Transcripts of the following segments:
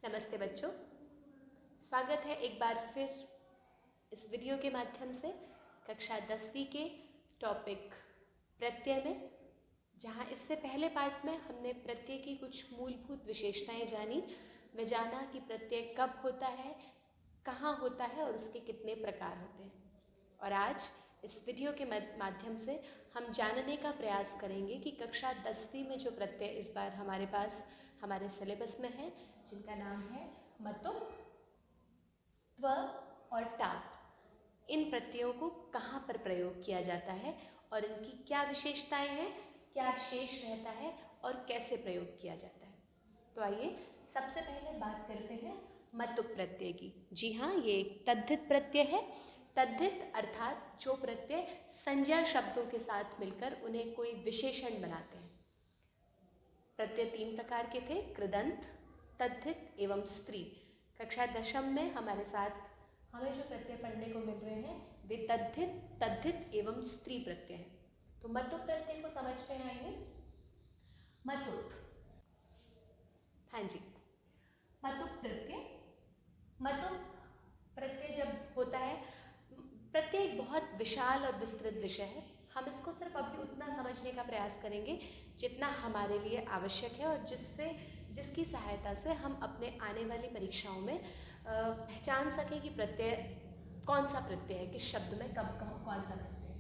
नमस्ते बच्चों, स्वागत है एक बार फिर इस वीडियो के माध्यम से कक्षा 10वीं के टॉपिक प्रत्यय में। जहाँ इससे पहले पार्ट में हमने प्रत्यय की कुछ मूलभूत विशेषताएं जानी। वे जाना कि प्रत्यय कब होता है, कहाँ होता है और उसके कितने प्रकार होते हैं। और आज इस वीडियो के माध्यम से हम जानने का प्रयास करेंगे कि कक्षा 10वीं में जो प्रत्यय इस बार हमारे पास हमारे सिलेबस में है, जिनका नाम है मतुप, त्व और टाप, इन प्रत्ययों को कहाँ पर प्रयोग किया जाता है और इनकी क्या विशेषताएं हैं, क्या शेष रहता है और कैसे प्रयोग किया जाता है। तो आइए सबसे पहले बात करते हैं मतुप प्रत्यय की। जी हाँ, ये एक तद्धित प्रत्यय है। तद्धित अर्थात जो प्रत्यय संज्ञा शब्दों के साथ मिलकर उन्हें कोई विशेषण बनाते हैं। प्रत्यय 3 प्रकार के थे, कृदंत, तद्धित एवं स्त्री। कक्षा 10वीं में हमारे साथ हमें जो प्रत्यय पढ़ने को मिल रहे हैं वे तद्धित एवं स्त्री प्रत्यय हैं। तो मतुप प्रत्यय को समझते हैं। आइए, मतुप, हाँ जी, मतुप प्रत्यय जब होता है, प्रत्यय एक बहुत विशाल और विस्तृत विषय है। हम इसको सिर्फ अभी उतना समझने का प्रयास करेंगे जितना हमारे लिए आवश्यक है और जिसकी सहायता से हम अपने आने वाली परीक्षाओं में पहचान सकें कि प्रत्यय कौन सा प्रत्यय है, किस शब्द में कब कौन सा प्रत्यय है।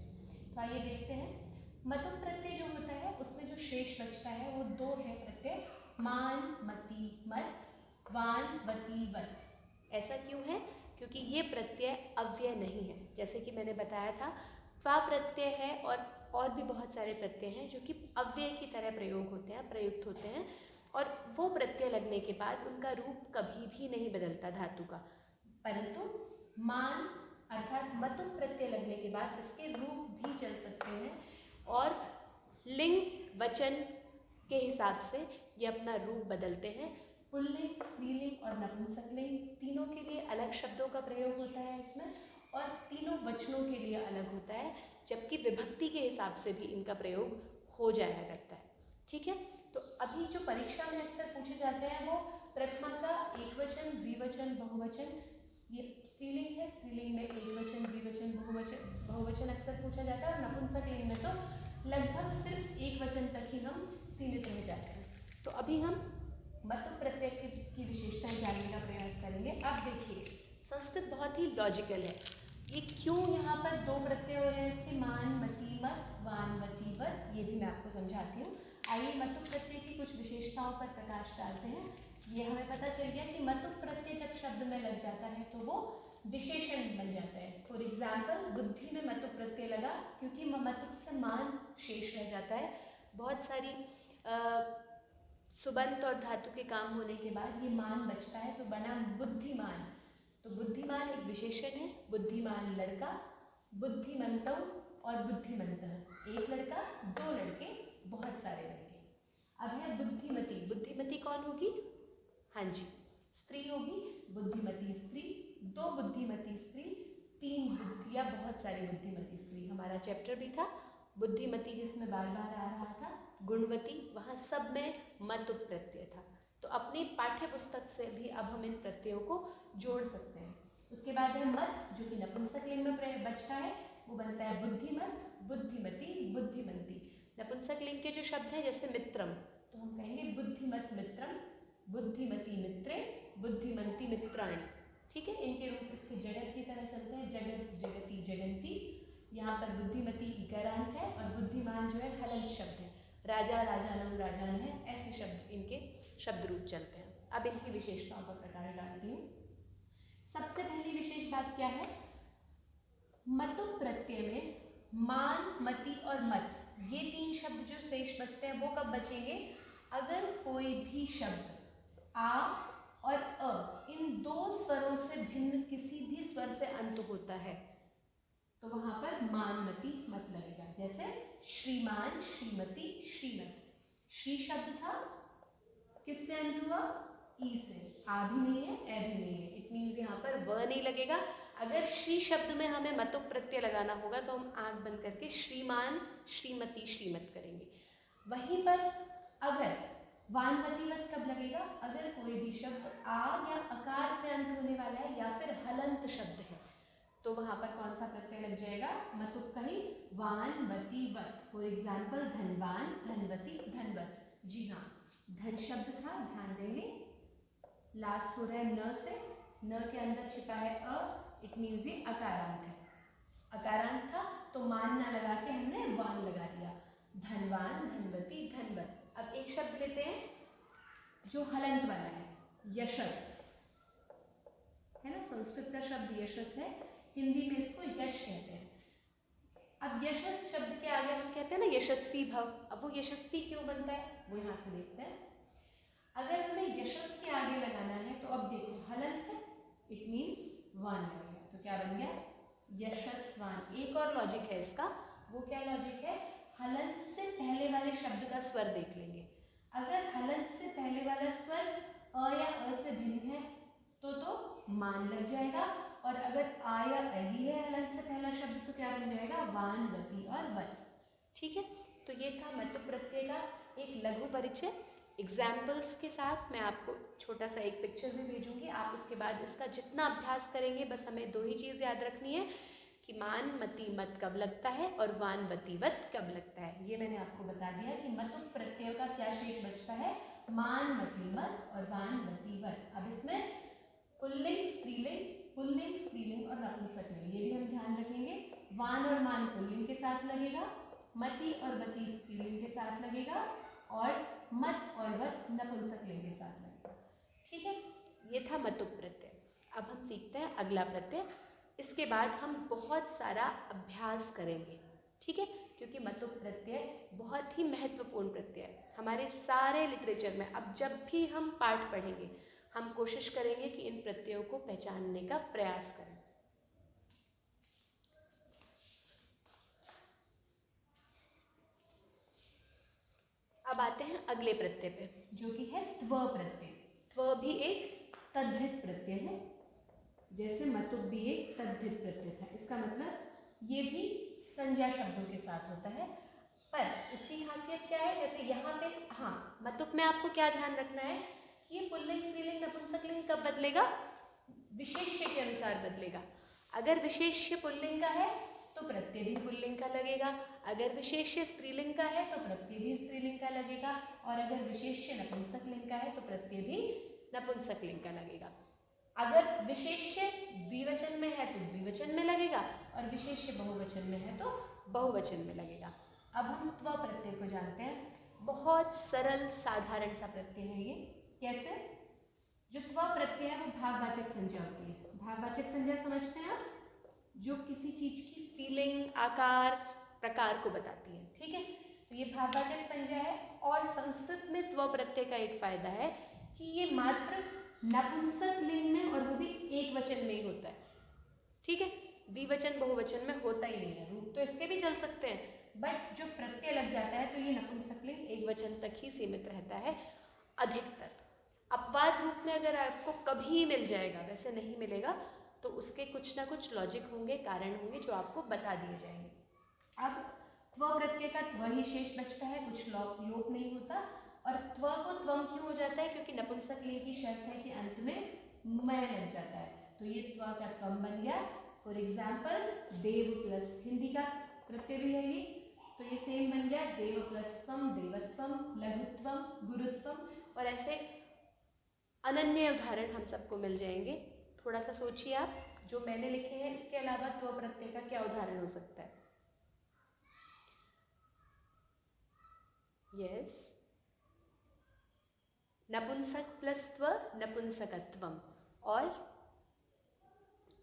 तो आइए देखते हैं। मतुप प्रत्यय जो होता है उसमें जो शेष बचता है वो 2 है प्रत्यय, मान, मति, मत, वान, वति, वत। ऐसा क्यों है? क्योंकि ये प्रत्यय अव्यय नहीं है। जैसे कि मैंने बताया था, त्वा प्रत्यय है और भी बहुत सारे प्रत्यय हैं जो कि अव्यय की तरह प्रयुक्त होते हैं और वो प्रत्यय लगने के बाद उनका रूप कभी भी नहीं बदलता धातु का। परंतु मान अर्थात मतुप प्रत्यय लगने के बाद इसके रूप भी चल सकते हैं और लिंग वचन के हिसाब से ये अपना रूप बदलते हैं। पुल्लिंग, स्त्रीलिंग और नपुंसकलिंग तीनों के लिए अलग शब्दों का प्रयोग होता है इसमें और तीनों वचनों के लिए अलग होता है, जबकि विभक्ति के हिसाब से भी इनका प्रयोग हो जाया करता है। ठीक है, तो अभी जो परीक्षा में अक्सर पूछे जाते हैं वो प्रथमा का एकवचन, द्विवचन, बहुवचन, ये स्त्रीलिंग है, स्त्रीलिंग में एकवचन, द्विवचन, बहुवचन अक्सर पूछा जाता है और नपुंसकलिंग में तो लगभग सिर्फ एक वचन तक ही हम सीमित रह जाते हैं। तो अभी हम मतुप प्रत्यय की विशेषताएं जानने का प्रयास करेंगे। अब देखिए, संस्कृत बहुत ही लॉजिकल है। ये क्यों यहाँ पर 2 प्रत्यय हो रहे हैं इसके, मान, मति, मत, वान, वति, वत, ये भी मैं आपको समझाती हूँ। आइए मतुप प्रत्यय की कुछ विशेषताओं पर प्रकाश डालते हैं। ये हमें पता चल गया कि मतुप प्रत्यय जब शब्द में लग जाता है तो वो विशेषण बन जाता है। फॉर एग्जाम्पल, बुद्धि में मतुप प्रत्यय लगा क्योंकि मतुप से मान शेष रह जाता है। बहुत सारी सुबंत और धातु के काम होने के बाद ये मान बचता है तो बना बुद्धिमान। तो बुद्धिमान एक विशेषण है। बुद्धिमान लड़का, बुद्धिमंतौ और बुद्धिमंतः, एक लड़का, 2 लड़के, बहुत सारे लड़के। अब है बुद्धिमती। बुद्धिमती कौन होगी? हाँ जी, स्त्री होगी। बुद्धिमती स्त्री, 2 बुद्धिमती स्त्री, 3 बुद्धिया, बहुत सारी बुद्धिमती स्त्री। हमारा चैप्टर भी था बुद्धिमती जिसमें बार बार आ रहा था, गुणवती, वहाँ सब में मतुप प्रत्यय था। तो अपनी पाठ्य पुस्तक से भी अब हम इन प्रत्ययों को जोड़ सकते हैं। उसके बाद है मत, जो कि नपुंसकलिंग में बचता है, वो बनता है बुद्धिमत, बुद्धिमती, बुद्धिमंती। नपुंसकलिंग के जो शब्द हैं जैसे मित्रम, तो हम कहेंगे बुद्धिमत मित्रम, बुद्धिमती मित्रे, बुद्धिमंती मित्राणि। ठीक है, इनके रूप इसके जगत की तरह चलते हैं, जगत, जगती, जगंती। यहाँ पर बुद्धिमती इकारांत है और बुद्धिमान जो है हलंत शब्द है। राजा, राजानम, राजान है, ऐसे शब्द इनके शब्द रूप चलते हैं। अब इनकी विशेषताओं पर प्रकाश डालती हूँ। सबसे पहली विशेष बात क्या है? मतुप प्रत्यय में मान, मति और मत, ये 3 शब्द जो शेष बचते हैं वो कब बचेंगे? अगर कोई भी शब्द आ और अ, इन 2 स्वरों से भिन्न किसी भी स्वर से अंत होता है तो वहां पर मान, मति, मत लगेगा। जैसे श्रीमान, श्रीमती, श्रीमत। श्री शब्द था, किससे अंत हुआ? ई से। आ भी नहीं है, ए भी नहीं है। इट मीन्स यहाँ पर व नहीं लगेगा। अगर श्री शब्द में हमें मतुप प्रत्यय लगाना होगा तो हम आंख बंद करके श्रीमान, श्रीमती, श्रीमत करेंगे। वहीं पर अगर वानवतीवत कब लगेगा? अगर कोई भी शब्द आ या अकार से अंत होने वाला है या फिर हलंत शब्द है तो वहां पर कौन सा प्रत्यय लग जाएगा? मतुप का ही वानवतीवत। फॉर एग्जाम्पल धनवान, धनवती, धनवत। जी हाँ, धन शब्द था, ध्यान देंगे लास्ट हो रहा है न से, न के अंदर छिपा है अ, इट मीन्स ये अकारांत है। अकारांत था तो मान ना लगा के हमने वान लगा दिया। धनवान, धनवती, धनवत। अब एक शब्द लेते हैं जो हलंत वाला है, यशस, है ना, संस्कृत का शब्द यशस है, हिंदी में इसको यश कहते हैं। अब यशस शब्द के आगे हम कहते हैं ना यशस्वी भव, अब वो यशस्वी क्यों बनता है वो यहाँ से देखते हैं। अगर हमें यशस के आगे लगाना है तो अब देखो हलंत है, इट मीन्स वान लगेगा, तो क्या बन गया? यशस्वान। एक और लॉजिक है इसका, वो क्या लॉजिक है? हलंत से पहले वाले शब्द का स्वर देख लेंगे। अगर हलंत से पहले वाला स्वर अ या अ से भिन्न है तो मान लग जाएगा, और अगर आ या अ ही है हलंत से पहला शब्द तो क्या बन जाएगा? वान, वती और वत। ठीक है, तो ये था मतुप प्रत्यय का एक लघु परिचय। एग्जाम्पल्स के साथ मैं आपको छोटा सा एक पिक्चर भी भेजूंगी, आप उसके बाद इसका जितना अभ्यास करेंगे बस हमें दो ही चीज़ याद रखनी है कि मान मती मत कब लगता है और वान वती वत कब लगता है। ये मैंने आपको बता दिया कि मतुप प्रत्यय का क्या शेष बचता है? मान, मती, मत और वान, वती, वत। अब इसमें पुल्लिंग, स्त्रीलिंग, पुल्लिंग, स्त्रीलिंग और नपुंसकलिंग, ये भी हम ध्यान रखेंगे। वान और मान पुल्लिंग के साथ लगेगा, मति और वती स्त्रीलिंग के साथ लगेगा, और मत और वत नपुंसकलिंग के साथ लगेगा। ठीक है, ये था मतुप प्रत्यय। अब हम सीखते हैं अगला प्रत्यय। इसके बाद हम बहुत सारा अभ्यास करेंगे, ठीक है, क्योंकि मतुप प्रत्यय बहुत ही महत्वपूर्ण प्रत्यय है हमारे सारे लिटरेचर में। अब जब भी हम पाठ पढ़ेंगे हम कोशिश करेंगे कि इन प्रत्ययों को पहचानने का प्रयास करें। अब आते हैं अगले प्रत्यय पे, जो कि है त्व प्रत्यय। त्व भी एक तद्धित प्रत्यय है, जैसे मतुप भी एक तद्धित प्रत्यय था। इसका मतलब ये भी संज्ञा शब्दों के साथ होता है, पर इसकी खासियत क्या है? जैसे यहाँ पे हाँ, मतुप में आपको क्या ध्यान रखना है कि ये पुल्लिंग, स्त्रीलिंग, नपुंसकलिंग कब बदलेगा? विशेष्य के अनुसार बदलेगा। अगर विशेष्य पुल्लिंग का है तो प्रत्यय भी पुल्लिंग का लगेगा, अगर विशेष्य स्त्रीलिंग का है तो प्रत्यय भी स्त्रीलिंग का लगेगा, और अगर विशेष्य नपुंसकलिंग का है तो प्रत्यय भी नपुंसकलिंग का लगेगा। अगर विशेष्य द्विवचन में है तो द्विवचन में लगेगा, और विशेष्य बहुवचन में है तो बहुवचन में लगेगा। अब हम त्व प्रत्यय को जानते हैं। बहुत सरल साधारण सा प्रत्यय है ये। कैसे? जो त्व प्रत्यय है वो भाववाचक संज्ञा होती है। भाववाचक संज्ञा समझते हैं आप? जो किसी चीज की फीलिंग, आकार, प्रकार को बताती है, ठीक है, तो ये भाववाचक संज्ञा है। और संस्कृत में त्व प्रत्यय का एक फायदा है कि ये मात्र नपुंसक लिंग में और वो भी एक वचन में ही होता है, ठीक है, द्विवचन बहुवचन में होता ही नहीं है। रूप तो इसके भी चल सकते हैं, बट जो प्रत्यय लग जाता है तो ये नपुंसक लिंग एक वचन तक ही सीमित रहता है अधिकतर। अपवाद रूप में अगर आपको कभी मिल जाएगा, वैसे नहीं मिलेगा, तो उसके कुछ ना कुछ लॉजिक होंगे, कारण होंगे जो आपको बता दिए जाएंगे। अब त्व प्रत्यय का त्व ही शेष बचता है, कुछ लोप नहीं होता। और त्व को त्वम क्यों हो जाता है? क्योंकि नपुंसक लिंग की शर्त है कि अंत में मैं लग जाता है, तो ये त्व का त्वम बन गया। फॉर एग्जाम्पल देव प्लस, हिंदी का प्रत्यय भी है ये, तो ये सेम बन गया देव प्लस त्वम, देवत्वम, लघुत्वम, गुरुत्वम, और ऐसे अनन्य उदाहरण हम सबको मिल जाएंगे। थोड़ा सा सोचिए आप, जो मैंने लिखे हैं इसके अलावा त्व प्रत्यय का क्या उदाहरण हो सकता है? यस, नपुंसक प्लस त्व नपुंसकत्वम, और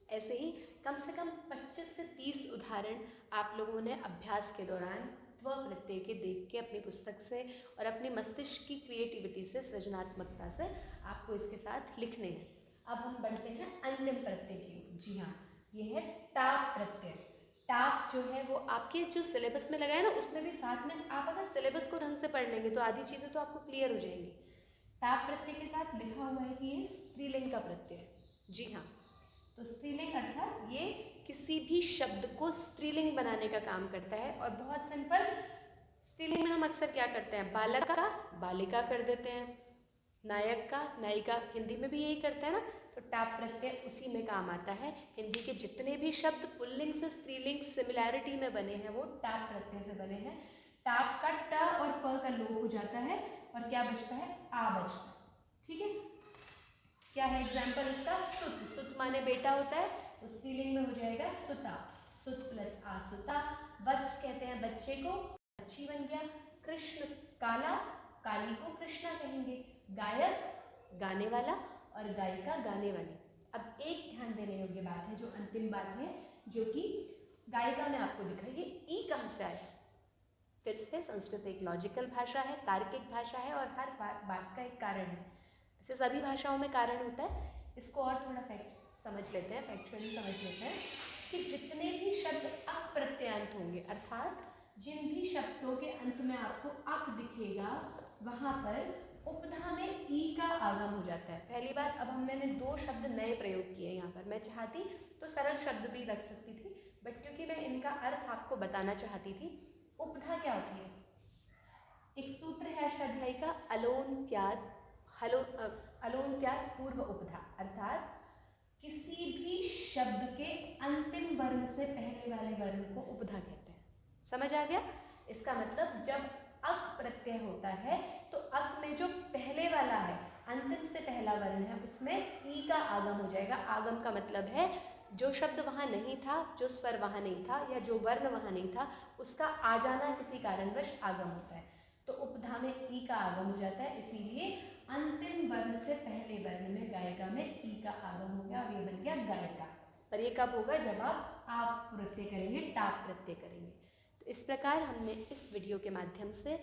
ऐसे ही कम से कम 25 से 30 उदाहरण आप लोगों ने अभ्यास के दौरान त्व प्रत्यय के देख के अपनी पुस्तक से और अपने मस्तिष्क की क्रिएटिविटी से, सृजनात्मकता से आपको इसके साथ लिखने हैं। अब हम बढ़ते हैं अंतिम प्रत्यय की ओर। जी हाँ, ये है टाप प्रत्यय। टाप जो है वो आपके जो सिलेबस में लगा है ना, उसमें भी साथ में आप अगर सिलेबस को ढंग से पढ़ लेंगे तो आधी चीज़ें तो आपको क्लियर हो जाएंगी। टाप प्रत्यय के साथ लिखा हुआ है कि ये स्त्रीलिंग का प्रत्यय है। जी हाँ, तो स्त्रीलिंग अर्थात ये किसी भी शब्द को स्त्रीलिंग बनाने का काम करता है, और बहुत सिंपल, स्त्रीलिंग में हम अक्सर क्या करते हैं, बालक का बालिका कर देते हैं, नायक का नायिका, हिंदी में भी यही करते हैं ना। तो टाप प्रत्यय उसी में काम आता है। हिंदी के जितने भी शब्द पुल्लिंग से स्त्रीलिंग सिमिलैरिटी में बने हैं वो टाप प्रत्यय से बने हैं। टाप का ट और प का लोप हो जाता है और क्या बचता है, आ बचता है। ठीक है, क्या है एग्जाम्पल इसका, सुत। सुत माने बेटा होता है, तो स्त्रीलिंग में हो जाएगा सुता, सुत प्लस आ सुता। वत्स कहते हैं बच्चे को, बच्ची बन गया। कृष्ण काला, काली को कृष्णा कहेंगे। गायक गाने वाला और गायिका गाने वाली। अब एक ध्यान देने योग्य बात है, जो अंतिम बात है, जो कि गायिका में आपको दिख रही है, ई कहाँ से आया। फिर से संस्कृत एक लॉजिकल भाषा है, तार्किक भाषा है और हर बात का एक कारण है। वैसे सभी भाषाओं में कारण होता है। इसको और थोड़ा फैक्ट समझ लेते हैं, फैक्चुअली समझ लेते हैं कि जितने भी शब्द अक प्रत्ययान्त होंगे, अर्थात जिन भी शब्दों के अंत में आपको अक दिखेगा, वहां पर उपधा में ई का आगम हो जाता है। पहली बात, अब मैंने 2 शब्द नए प्रयोग किए यहाँ पर। मैं चाहती तो सरल शब्द भी रख सकती थी, बट क्योंकि मैं इनका अर्थ आपको बताना चाहती थी। उपधा क्या होती है, एक सूत्र है अष्टाध्यायी का, अलोन्त्यात् अलोन्त्यात् पूर्व उपधा, अर्थात किसी भी शब्द के अंतिम वर्ण से पहले वाले वर्ण को उपधा कहते हैं। समझ आ गया? इसका मतलब जब अक प्रत्यय होता है तो अक में जो पहले वाला है, अंतिम से पहला वर्ण है, उसमें ई का आगम हो जाएगा। आगम का मतलब है जो शब्द वहाँ नहीं था, जो स्वर वहाँ नहीं था, या जो वर्ण वहाँ नहीं था, उसका आ जाना किसी कारणवश आगम होता है। तो उपधा में ई का आगम हो जाता है, इसीलिए अंतिम वर्ण से पहले वर्ण में गायिका में ई का आगम हो गया और ये बन गया गायिका। पर ये कब होगा, जब आप प्रत्यय करेंगे, टाप प्रत्यय करेंगे। तो इस प्रकार हमने इस वीडियो के माध्यम से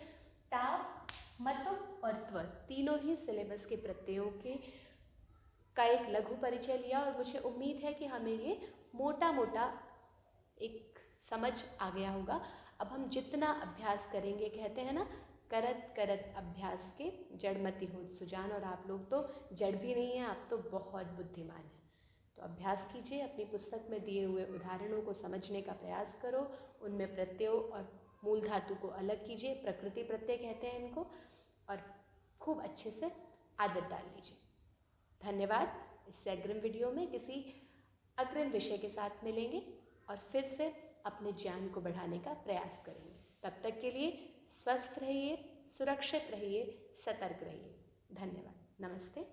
टाप, मत और त्व तीनों ही सिलेबस के प्रत्ययों का एक लघु परिचय लिया और मुझे उम्मीद है कि हमें ये मोटा मोटा एक समझ आ गया होगा। अब हम जितना अभ्यास करेंगे, कहते हैं ना, करत करत अभ्यास के जड़मति होत सुजान, और आप लोग तो जड़ भी नहीं हैं, आप तो बहुत बुद्धिमान हैं। तो अभ्यास कीजिए, अपनी पुस्तक में दिए हुए उदाहरणों को समझने का प्रयास करो, उनमें प्रत्ययों और मूल धातु को अलग कीजिए, प्रकृति प्रत्यय कहते हैं इनको, और खूब अच्छे से आदत डाल लीजिए। धन्यवाद। इससे अग्रिम वीडियो में किसी अग्रिम विषय के साथ मिलेंगे और फिर से अपने ज्ञान को बढ़ाने का प्रयास करेंगे। तब तक के लिए स्वस्थ रहिए, सुरक्षित रहिए, सतर्क रहिए। धन्यवाद। नमस्ते।